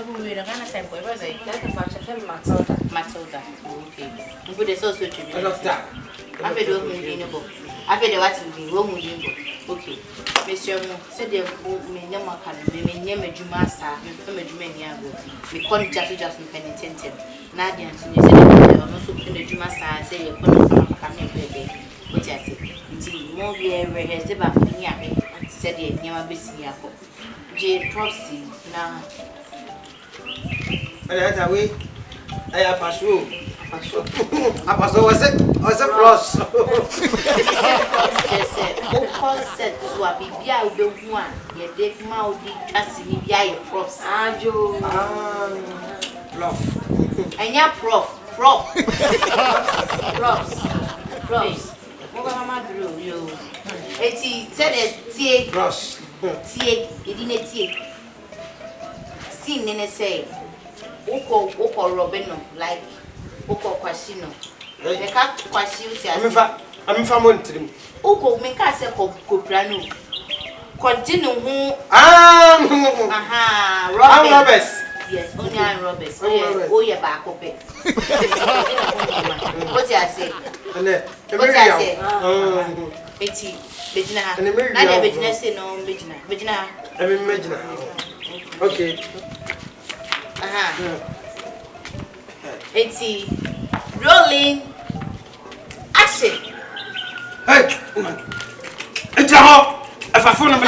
we don't have time for it. That's a bunch of them, Matilda. Okay. You put the sauce to me. Doctor. I feel the open. I feel the what's in the room. Okay. Monsieur said they may never can be near a Jumasa, from a Jumaniago. We can't just penitent. Nadia and Sunny said, I'm also in the Jumasa, say you're going to come here, baby. What I say, more be a rehearsed about me, said the never be seen. J. Propsy now. That way, I have a shoe. I was a cross. Concept to a bibia will be one. Your dick mouthy, as in the prof. Prof. And your prof. What am I doing? You. It's said a tea cross. Tea, it didn't tea. See, Nene say, Oko Robino, like Oko Quasino. The cat Quasio, I'm from Montreal. Oko make us a coprano. Continue who Roberts. Yes, only I'm Roberts. Oh, yeah, back up it. What I say? What I say? Betty, Bettina, and the business in no Bettina. I mean, Bettina. Okay. It's rolling action. Hey, it's a hop. If I phone number,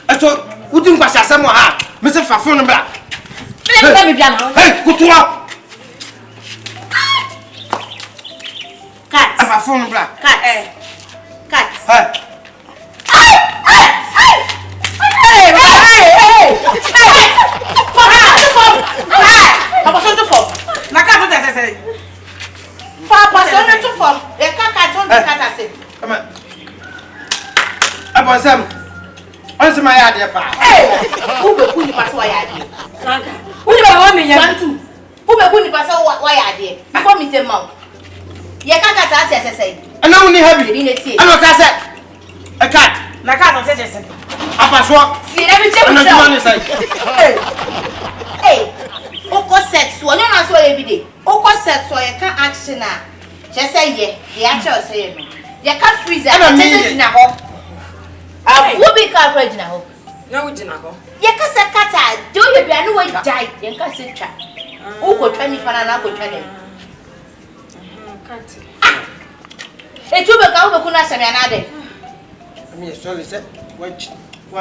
I thought, who didn't pass some more? Mr. Fafon number. Hey, go to up. Cat, if I phone number, cat. Answer my idea, pa. Who be put pass why idea? Who be want me yan? Who be put pass why idea? Before me say mouth. Ye kaka say. And now we have in it. I know cat. A cat. Na cat say. I pass walk. See every check. Hey. Oko set so no na so every day. Oko set so ye can action na. Just say ye. The actual say no. Ye can freezer. Just na ho. Who be car pregnant now? No, we didn't go. You can say, Cata, do you be a new way die? You can say, who could try me for an apple training? A tuber go to Kunasa another. I mean, sorry, said, watch. Sir. I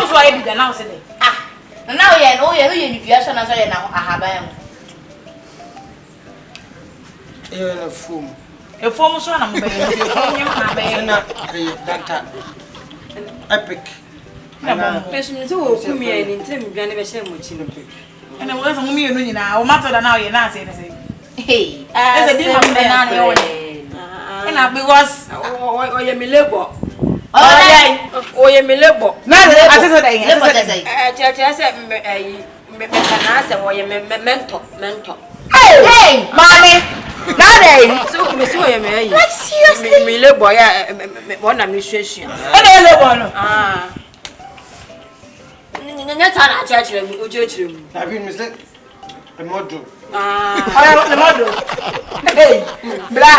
was why I did announce it. Ah, now you are son as I now. I have you're a fool. A former son of Doctor. Epic. Person to come here and intend to never say much in the pig. And it wasn't me now, matter than now you're not saying. Hey, there's a different banana. And I because or you may labor. Oh, you may labor. No, I said, or you mentor. Hey, mommy. Nade. So me so ye me. Like seriously. Me labor ya one administration. E labor no. Nya ta na chachire mu ojochire mu. Have you missed a model? The model. Hey. Bra.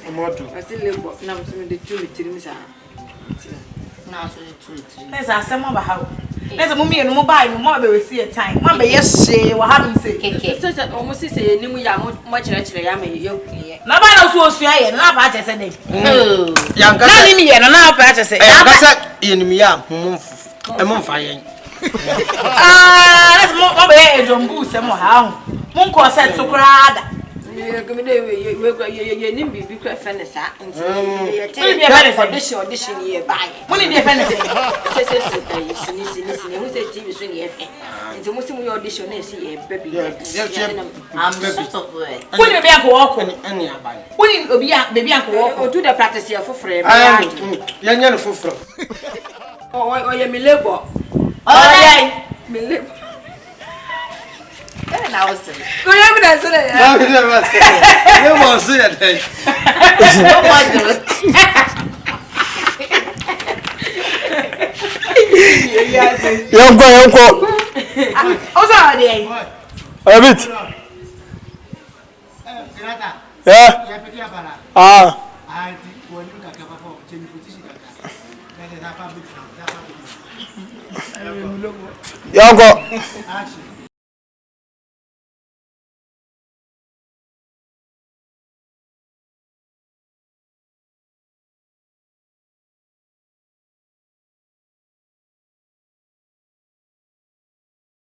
A model. I see labor na so me de tu me tiri mi sa. Na so de tu tiri. Na sa asem ba ha. Na so mumie no mo buy no mo be we see a time. Mo be ye wa ha mi say. So almost say ni mu ya mo chire ya me ye ye. Na ba na so osua ye na ba che se dey. Yanka na ni mi ye no na ba che se. Yanka se ye ni mi ya mo mfa yen. Let's mo be e jombu se mo ha ho. Mo nko set so krada. Ye ni bibi kra fene sa. Ye te audition ye buy. Mo ni dey fene se sini who say TV so ye fe. Nti mo si mo audition na si ye baby. I'm sort of word. Who ni be anko work any aban. Who ni baby anko work. O do the practice here for free. Ya nya no foforo. Oh ye me labor. Me labor. And I was saying, go evidence there. No, never say. You won't see it. Yanko. Also, there. A bit. Yeah. Ah. Yanko.